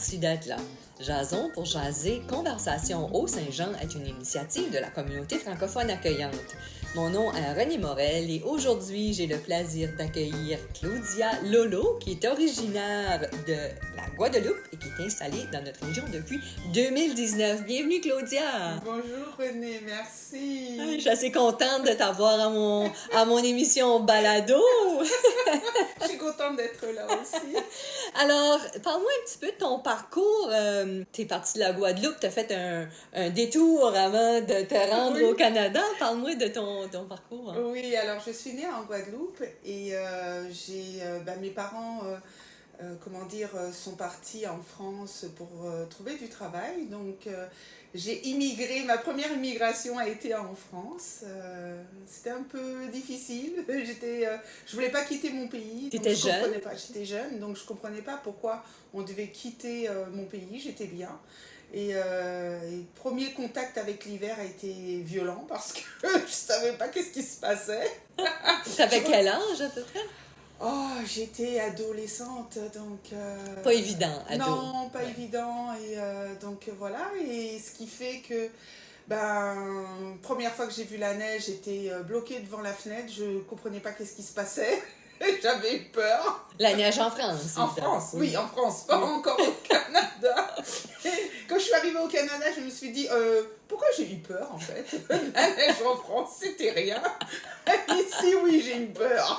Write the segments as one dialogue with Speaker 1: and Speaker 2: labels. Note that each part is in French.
Speaker 1: Merci d'être là. Jason pour jaser, Conversation au Saint-Jean est une initiative de la communauté francophone accueillante. Mon nom est René Morel et aujourd'hui, j'ai le plaisir d'accueillir Claudia Lolo, qui est originaire de la Guadeloupe et qui est installée dans notre région depuis 2019. Bienvenue, Claudia!
Speaker 2: Bonjour René, merci!
Speaker 1: Je suis assez contente de t'avoir à mon émission Balado!
Speaker 2: Je suis contente d'être là aussi.
Speaker 1: Alors, parle-moi un petit peu de ton parcours. Tu es partie de la Guadeloupe, tu as fait un détour avant de te rendre au Canada. Parle-moi de ton parcours. Hein.
Speaker 2: Oui, alors je suis née en Guadeloupe et mes parents sont partis en France pour trouver du travail. Donc, j'ai immigré. Ma première immigration a été en France. C'était un peu difficile. Je voulais pas quitter mon pays.
Speaker 1: Tu étais jeune?
Speaker 2: J'étais jeune, donc je comprenais pas pourquoi on devait quitter mon pays. J'étais bien. Et premier contact avec l'hiver a été violent parce que je savais pas qu'est-ce qui se passait.
Speaker 1: Tu avais quel âge à peu près?
Speaker 2: Oh, j'étais adolescente, donc...
Speaker 1: Pas évident, ado.
Speaker 2: Non, pas évident, et donc voilà, et ce qui fait que, première fois que j'ai vu la neige, j'étais bloquée devant la fenêtre, je comprenais pas qu'est-ce qui se passait, j'avais eu peur.
Speaker 1: La neige en France?
Speaker 2: En France, oui, en France, pas encore au Canada. Et quand je suis arrivée au Canada, je me suis dit, pourquoi j'ai eu peur en fait? La neige en France, c'était rien. Ici, oui, j'ai eu peur.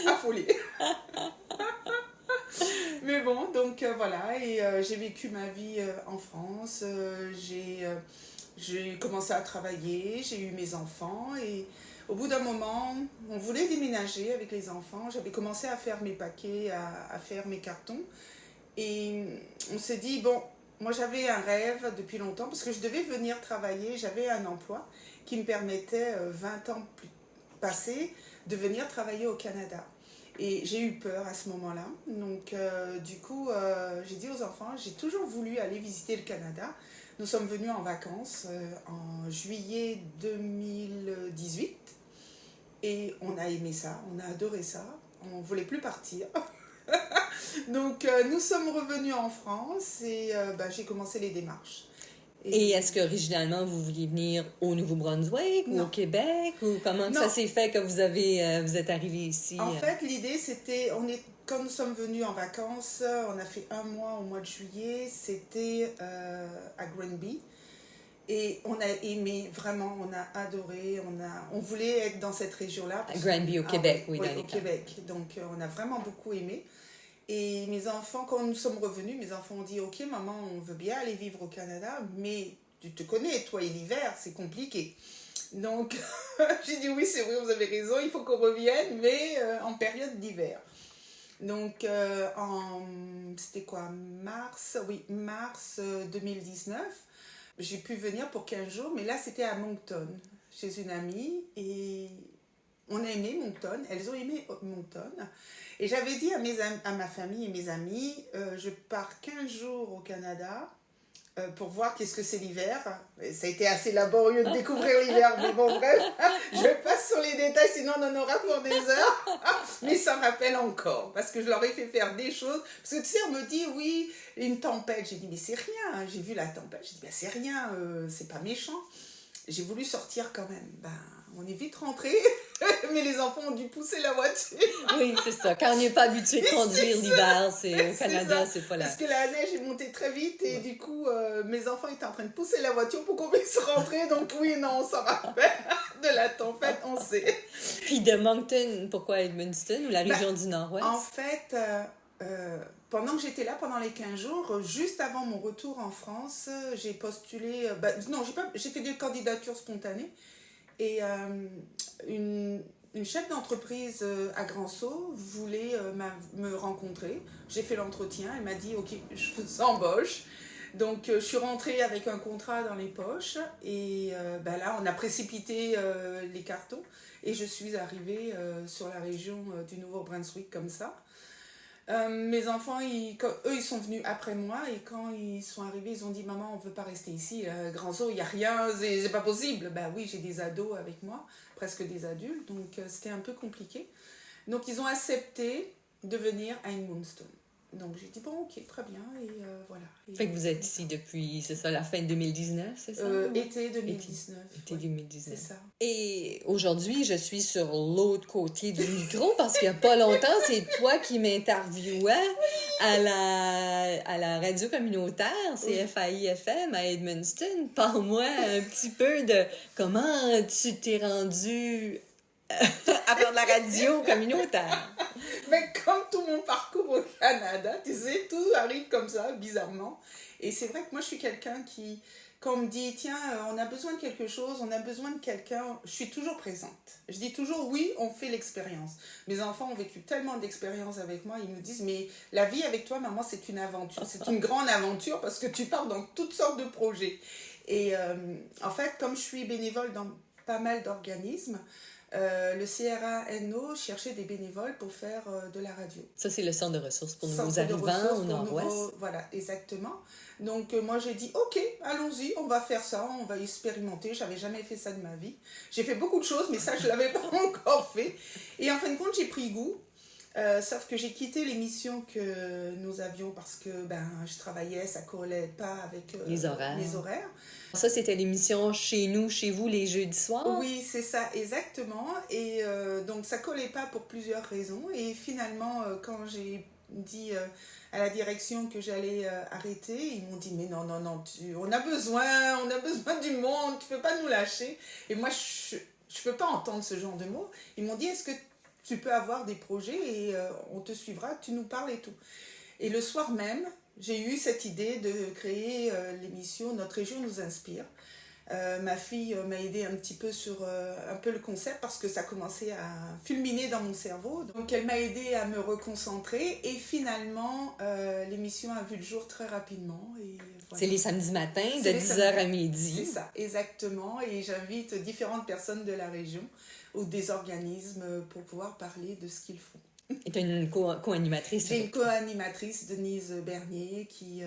Speaker 2: Affolée. Mais bon, donc voilà, et j'ai vécu ma vie en France. J'ai commencé à travailler, j'ai eu mes enfants et au bout d'un moment, on voulait déménager avec les enfants. J'avais commencé à faire mes paquets, à faire mes cartons. Et on s'est dit, bon, moi j'avais un rêve depuis longtemps parce que je devais venir travailler. J'avais un emploi qui me permettait, 20 ans plus passés, de venir travailler au Canada. Et j'ai eu peur à ce moment-là. Donc, j'ai dit aux enfants, j'ai toujours voulu aller visiter le Canada. Nous sommes venus en vacances en juillet 2018. Et on a aimé ça, on a adoré ça. On ne voulait plus partir. Donc, nous sommes revenus en France et j'ai commencé les démarches.
Speaker 1: Et est-ce qu'originalement, vous vouliez venir au Nouveau-Brunswick ou au Québec? Ou comment ça s'est fait que vous êtes arrivé ici?
Speaker 2: En fait, l'idée, c'était, quand nous sommes venus en vacances, on a fait un mois au mois de juillet, c'était à Granby. Et on a aimé, vraiment, on a adoré, on voulait être dans cette région-là.
Speaker 1: À Granby, au Québec, oui,
Speaker 2: au Québec. Donc, on a vraiment beaucoup aimé. Et mes enfants, quand nous sommes revenus, mes enfants ont dit « Ok, maman, on veut bien aller vivre au Canada, mais tu te connais, toi et l'hiver, c'est compliqué. » Donc, j'ai dit « Oui, c'est vrai, vous avez raison, il faut qu'on revienne, mais en période d'hiver. » Donc, c'était quoi, mars 2019, j'ai pu venir pour 15 jours, mais là, c'était à Moncton, chez une amie, et on a aimé Moncton, elles ont aimé Moncton. Et j'avais dit à ma famille et mes amis, je pars 15 jours au Canada pour voir qu'est-ce que c'est l'hiver. Et ça a été assez laborieux de découvrir l'hiver, mais bon, bref, je passe sur les détails, sinon on en aura pour des heures. Mais ça m'appelle encore, parce que je leur ai fait faire des choses. Parce que tu sais, on me dit, oui, une tempête. J'ai dit, mais c'est rien. J'ai vu la tempête, j'ai dit, c'est rien, c'est pas méchant. J'ai voulu sortir quand même. On est vite rentré, mais les enfants ont dû pousser la voiture.
Speaker 1: Oui, c'est ça. Quand on n'est pas habitué de conduire l'hiver, au Canada, c'est pas là.
Speaker 2: Parce que la neige est montée très vite et du coup, mes enfants étaient en train de pousser la voiture pour qu'on puisse rentrer. Donc oui, non, on s'en rappelle de la tempête, on sait.
Speaker 1: Puis de Moncton, pourquoi Edmundston ou la région du Nord-Ouest?
Speaker 2: En fait, pendant que j'étais là, pendant les 15 jours, juste avant mon retour en France, j'ai postulé... j'ai fait des candidatures spontanées. Et une chef d'entreprise à Grand-Sault voulait me rencontrer. J'ai fait l'entretien, elle m'a dit « Ok, je vous embauche ». Donc, je suis rentrée avec un contrat dans les poches. Et là, on a précipité les cartons. Et je suis arrivée sur la région du Nouveau-Brunswick comme ça. Mes enfants, eux, ils sont venus après moi et quand ils sont arrivés, ils ont dit « Maman, on ne veut pas rester ici, Grand-Sault, il n'y a rien, c'est pas possible. » Oui, j'ai des ados avec moi, presque des adultes, donc c'était un peu compliqué. Donc, ils ont accepté de venir à Edmundston. Donc j'ai dit, bon, ok, très bien, et voilà. Et,
Speaker 1: Fait que vous êtes ici depuis, c'est ça, la fin de 2019, c'est ça?
Speaker 2: été 2019.
Speaker 1: Été
Speaker 2: Ouais,
Speaker 1: 2019.
Speaker 2: c'est ça.
Speaker 1: Et aujourd'hui, je suis sur l'autre côté du micro parce qu'il n'y a pas longtemps, c'est toi qui m'interviewais à la radio communautaire, c'est FAI-FM à Edmundston. Parle-moi un petit peu de comment tu t'es rendu à faire de la radio communautaire.
Speaker 2: Mais comme tout mon parcours au Canada, tu sais, tout arrive comme ça, bizarrement. Et c'est vrai que moi, je suis quelqu'un qui, quand on me dit, tiens, on a besoin de quelque chose, on a besoin de quelqu'un, je suis toujours présente. Je dis toujours, oui, on fait l'expérience. Mes enfants ont vécu tellement d'expériences avec moi, ils me disent, mais la vie avec toi, maman, c'est une aventure. C'est une grande aventure parce que tu pars dans toutes sortes de projets. Et en fait, comme je suis bénévole dans pas mal d'organismes, le CRA-NO cherchait des bénévoles pour faire de la radio.
Speaker 1: Ça, c'est le centre de ressources pour
Speaker 2: Centre
Speaker 1: nouveaux arrivants au nord-ouest.
Speaker 2: Voilà, exactement. Donc, moi, j'ai dit, ok, allons-y, on va faire ça, on va expérimenter. J'avais jamais fait ça de ma vie. J'ai fait beaucoup de choses, mais ça, je l'avais pas encore fait. Et en fin de compte, j'ai pris goût. Sauf que j'ai quitté l'émission que nous avions parce que je travaillais, ça collait pas avec
Speaker 1: les horaires.
Speaker 2: mes horaires.
Speaker 1: Ça, c'était l'émission Chez nous, chez vous, les jeudis soirs?
Speaker 2: Oui, c'est ça, exactement. Et donc, ça collait pas pour plusieurs raisons. Et finalement, quand j'ai dit à la direction que j'allais arrêter, ils m'ont dit, mais non, non, non, on a besoin du monde, tu peux pas nous lâcher. Et moi, je peux pas entendre ce genre de mots. Ils m'ont dit, est-ce que tu peux avoir des projets et on te suivra, tu nous parles et tout. Et le soir même, j'ai eu cette idée de créer l'émission Notre région nous inspire. Ma fille m'a aidé un petit peu sur un peu le concept parce que ça commençait à fulminer dans mon cerveau. Donc elle m'a aidé à me reconcentrer et finalement l'émission a vu le jour très rapidement. Et voilà.
Speaker 1: C'est les samedis matins de 10h à midi.
Speaker 2: C'est ça, exactement. Et j'invite différentes personnes de la région ou des organismes pour pouvoir parler de ce qu'ils font.
Speaker 1: Et tu as une co-animatrice?
Speaker 2: J'ai une co-animatrice, Denise Bernier, qui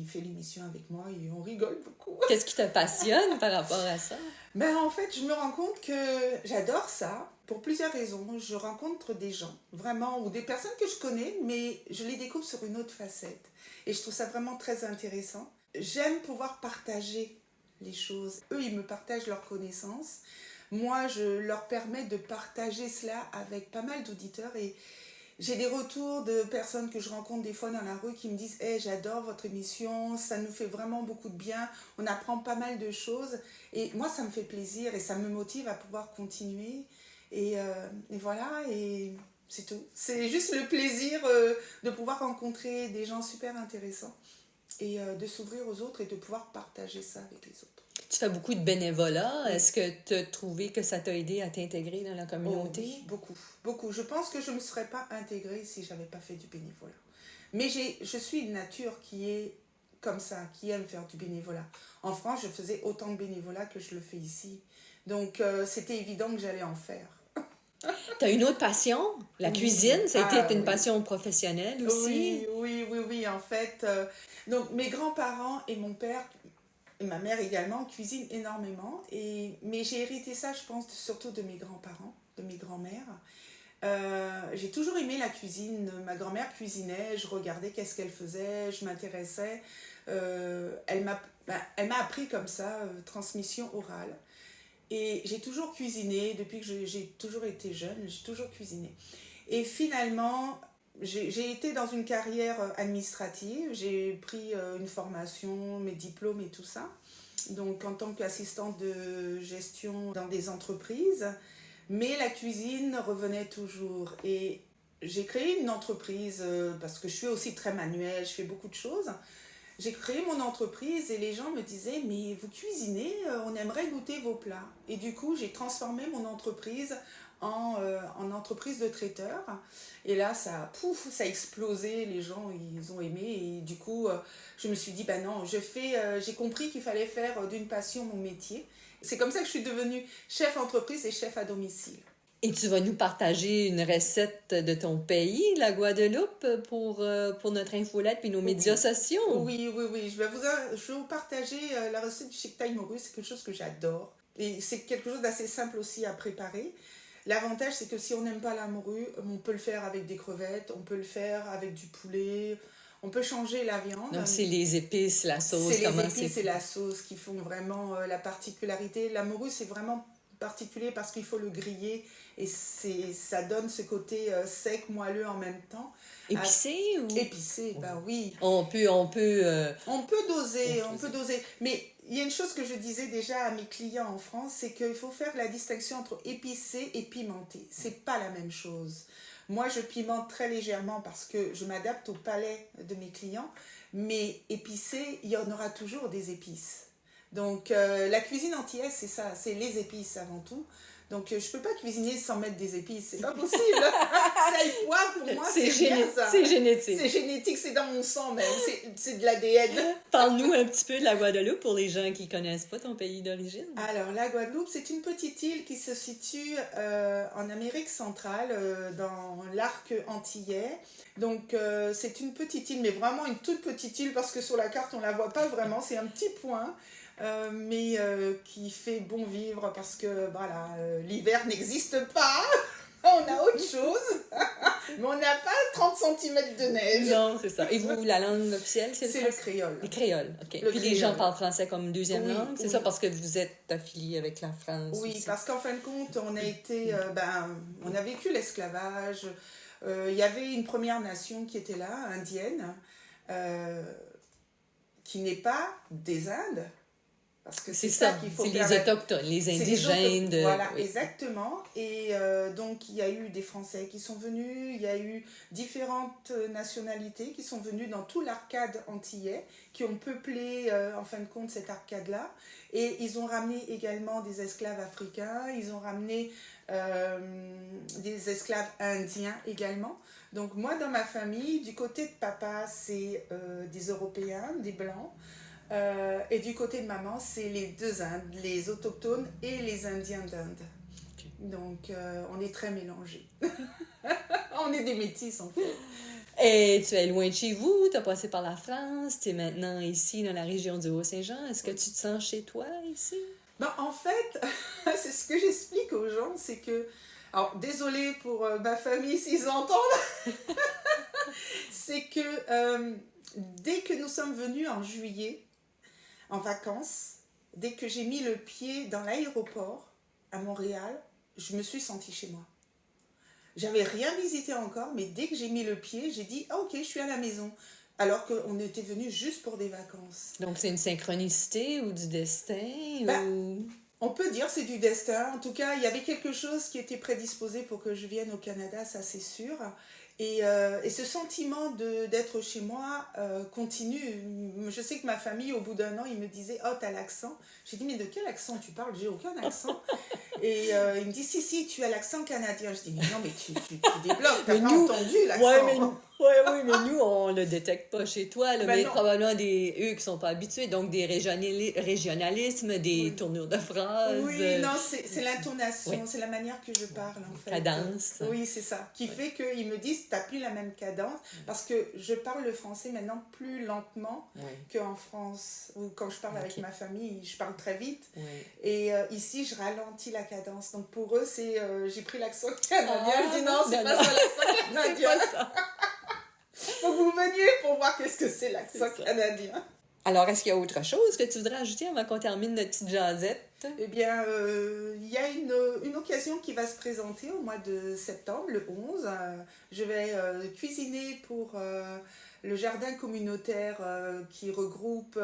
Speaker 2: fait l'émission avec moi et on rigole beaucoup.
Speaker 1: Qu'est-ce qui te passionne par rapport à ça?
Speaker 2: En fait, je me rends compte que j'adore ça pour plusieurs raisons. Je rencontre des gens, vraiment, ou des personnes que je connais, mais je les découvre sur une autre facette. Et je trouve ça vraiment très intéressant. J'aime pouvoir partager les choses. Eux, ils me partagent leurs connaissances. Moi, je leur permets de partager cela avec pas mal d'auditeurs et j'ai des retours de personnes que je rencontre des fois dans la rue qui me disent hey, « j'adore votre émission, ça nous fait vraiment beaucoup de bien, on apprend pas mal de choses. » Et moi, ça me fait plaisir et ça me motive à pouvoir continuer. Et voilà, et c'est tout. C'est juste le plaisir de pouvoir rencontrer des gens super intéressants et de s'ouvrir aux autres et de pouvoir partager ça avec les autres.
Speaker 1: Tu fais beaucoup de bénévolat. Oui. Est-ce que tu as trouvé que ça t'a aidé à t'intégrer dans la communauté?
Speaker 2: Oui, beaucoup, beaucoup. Je pense que je ne me serais pas intégrée si je n'avais pas fait du bénévolat. Mais je suis une nature qui est comme ça, qui aime faire du bénévolat. En France, je faisais autant de bénévolat que je le fais ici. Donc, c'était évident que j'allais en faire.
Speaker 1: Tu as une autre passion, la cuisine. Ça a été une passion professionnelle aussi?
Speaker 2: Oui. En fait, donc, mes grands-parents et mon père... Et ma mère également cuisine énormément, mais j'ai hérité ça, je pense, surtout de mes grands-parents, de mes grands-mères. J'ai toujours aimé la cuisine. Ma grand-mère cuisinait, je regardais qu'est-ce qu'elle faisait, je m'intéressais. Elle m'a appris comme ça, transmission orale. Et j'ai toujours cuisiné, depuis que j'ai toujours été jeune, j'ai toujours cuisiné. Et finalement... J'ai été dans une carrière administrative, j'ai pris une formation, mes diplômes et tout ça. Donc en tant qu'assistante de gestion dans des entreprises, mais la cuisine revenait toujours. Et j'ai créé une entreprise parce que je suis aussi très manuelle, je fais beaucoup de choses. J'ai créé mon entreprise et les gens me disaient « mais vous cuisinez, on aimerait goûter vos plats ». Et du coup, j'ai transformé mon entreprise en entreprise de traiteur. Et là, ça a explosé, les gens, ils ont aimé. Et du coup, je me suis dit, non, j'ai compris qu'il fallait faire d'une passion mon métier. C'est comme ça que je suis devenue chef entreprise et chef à domicile.
Speaker 1: Et tu vas nous partager une recette de ton pays, la Guadeloupe, pour notre infolette et nos médias sociaux?
Speaker 2: Oui. Je vais vous partager la recette du chicktail morue. C'est quelque chose que j'adore. Et c'est quelque chose d'assez simple aussi à préparer. L'avantage, c'est que si on n'aime pas la morue, on peut le faire avec des crevettes, on peut le faire avec du poulet, on peut changer la viande.
Speaker 1: Donc, c'est les épices, la sauce,
Speaker 2: C'est les épices et la sauce qui font vraiment la particularité. La morue, c'est vraiment particulier parce qu'il faut le griller et ça donne ce côté sec, moelleux en même temps.
Speaker 1: Épicé ou...
Speaker 2: Épicé, ben oui.
Speaker 1: On peut
Speaker 2: doser. Mais il y a une chose que je disais déjà à mes clients en France, c'est qu'il faut faire la distinction entre épicé et pimenté. C'est pas la même chose. Moi, je pimente très légèrement parce que je m'adapte au palais de mes clients, mais épicé, il y en aura toujours des épices. Donc, la cuisine antillaise, c'est ça, c'est les épices avant tout. Donc, je ne peux pas cuisiner sans mettre des épices, c'est pas possible. Ça et poivre, pour moi, c'est rien, ça.
Speaker 1: C'est génétique.
Speaker 2: C'est génétique, c'est dans mon sang même, c'est de l'ADN.
Speaker 1: Parle-nous un petit peu de la Guadeloupe pour les gens qui ne connaissent pas ton pays d'origine.
Speaker 2: Alors, la Guadeloupe, c'est une petite île qui se situe en Amérique centrale, dans l'arc antillais. Donc, c'est une petite île, mais vraiment une toute petite île, parce que sur la carte, on ne la voit pas vraiment, c'est un petit point. Mais qui fait bon vivre parce que voilà, l'hiver n'existe pas, on a autre chose, mais on n'a pas 30 cm de neige.
Speaker 1: Non, c'est ça. Et vous, la langue officielle, c'est
Speaker 2: le créole.
Speaker 1: Le créole, ok. Puis
Speaker 2: créole.
Speaker 1: Les gens parlent français comme deuxième langue, c'est
Speaker 2: oui.
Speaker 1: ça parce que vous êtes affilié avec la France.
Speaker 2: Oui,
Speaker 1: aussi.
Speaker 2: parce qu'en fin de compte, on a été, on a vécu l'esclavage. Il y avait une première nation qui était là, indienne, qui n'est pas des Indes. Parce que c'est ça qu'il faut faire.
Speaker 1: C'est les autochtones, les indigènes.
Speaker 2: Voilà, oui. Exactement. Et donc, il y a eu des Français qui sont venus, il y a eu différentes nationalités qui sont venues dans tout l'arcade antillais, qui ont peuplé, en fin de compte, cette arcade-là. Et ils ont ramené également des esclaves africains, ils ont ramené des esclaves indiens également. Donc, moi, dans ma famille, du côté de papa, c'est des Européens, des Blancs. Et du côté de maman, c'est les deux Indes, les autochtones et les Indiens d'Inde. Okay. Donc, on est très mélangés. On est des métis, en fait.
Speaker 1: Et tu es loin de chez vous, tu as passé par la France, tu es maintenant ici dans la région du Haut-Saint-Jean. Est-ce que tu te sens chez toi ici?
Speaker 2: Ben, en fait, c'est ce que j'explique aux gens, c'est que... Alors, désolée pour ma famille s'ils entendent. C'est que dès que nous sommes venus en juillet, en vacances, dès que j'ai mis le pied dans l'aéroport à Montréal, je me suis sentie chez moi. J'avais rien visité encore, mais dès que j'ai mis le pied, j'ai dit « Ah ok, je suis à la maison ». Alors qu'on était venus juste pour des vacances.
Speaker 1: Donc c'est une synchronicité ou du destin ou...
Speaker 2: On peut dire c'est du destin. En tout cas, il y avait quelque chose qui était prédisposé pour que je vienne au Canada, ça c'est sûr. Et ce sentiment d'être chez moi continue. Je sais que ma famille, au bout d'un an, ils me disaient « Oh, t'as l'accent ». J'ai dit « Mais de quel accent tu parles ? J'ai aucun accent. » Et ils me disent « Si, tu as l'accent canadien. » Je dis « Mais non, mais tu débloques, t'as pas entendu l'accent. »
Speaker 1: Oui, mais nous, on le détecte pas chez toi. Là, mais probablement eux qui sont pas habitués, donc des régionalismes, des tournures de phrases.
Speaker 2: Oui, non, c'est l'intonation, c'est la manière que je parle, en fait.
Speaker 1: Cadence.
Speaker 2: Oui, c'est ça. Qui fait qu'ils me disent « T'as plus la même cadence. » Parce que je parle le français maintenant plus lentement qu'en France. Ou quand je parle avec ma famille, je parle très vite. Et ici, je ralentis la cadence. Donc pour eux, c'est j'ai pris l'accent canadien. Je dis non, c'est pas ça l'accent canadien. C'est pas ça. Faut que vous veniez pour voir qu'est-ce que c'est l'accent canadien.
Speaker 1: Alors, est-ce qu'il y a autre chose que tu voudrais ajouter avant qu'on termine notre petite jasette?
Speaker 2: Eh bien, il y a une occasion qui va se présenter au mois de septembre, le 11. Je vais cuisiner pour le jardin communautaire qui regroupe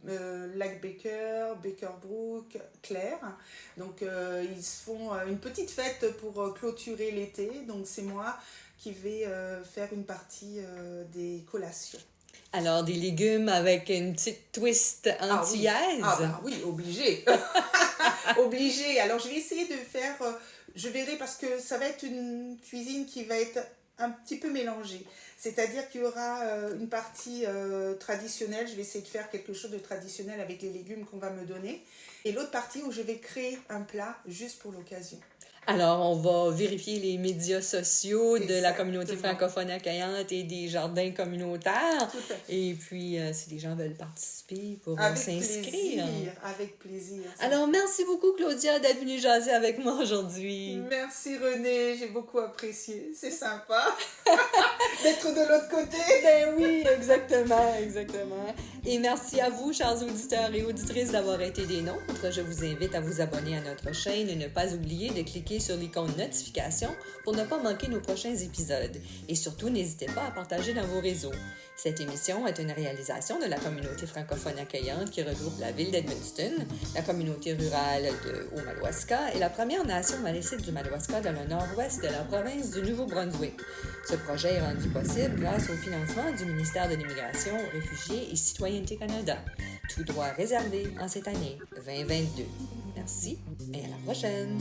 Speaker 2: Lac-Baker, Baker-Brook, Claire. Donc, ils se font une petite fête pour clôturer l'été. Donc, c'est moi qui vais faire une partie des collations.
Speaker 1: Alors, des légumes avec une petite twist antillaise.
Speaker 2: Oui, obligé. Obligé. Alors, je vais essayer de faire... je verrai parce que ça va être une cuisine qui va être un petit peu mélangée. C'est-à-dire qu'il y aura une partie traditionnelle. Je vais essayer de faire quelque chose de traditionnel avec les légumes qu'on va me donner. Et l'autre partie où je vais créer un plat juste pour l'occasion.
Speaker 1: Alors, on va vérifier les médias sociaux de la communauté
Speaker 2: Exactement.
Speaker 1: francophone accueillante et des jardins communautaires.
Speaker 2: Tout à fait.
Speaker 1: Et puis, si les gens veulent participer, ils pourront
Speaker 2: Avec
Speaker 1: s'inscrire.
Speaker 2: plaisir, avec plaisir.
Speaker 1: Alors, merci beaucoup, Claudia, d'être venue jaser avec moi aujourd'hui.
Speaker 2: Merci René, j'ai beaucoup apprécié. C'est sympa d'être de l'autre côté.
Speaker 1: Ben oui, exactement, exactement. Et merci à vous, chers auditeurs et auditrices, d'avoir été des nôtres. Je vous invite à vous abonner à notre chaîne et ne pas oublier de cliquer sur l'icône notification pour ne pas manquer nos prochains épisodes. Et surtout, n'hésitez pas à partager dans vos réseaux. Cette émission est une réalisation de la communauté francophone accueillante qui regroupe la ville d'Edmundston, la communauté rurale de Haut-Madawaska et la Première Nation malécite du Madawaska dans le nord-ouest de la province du Nouveau-Brunswick. Ce projet est rendu possible grâce au financement du ministère de l'Immigration, Réfugiés et Citoyenneté Canada, tout droit réservé en cette année 2022. Merci et à la prochaine!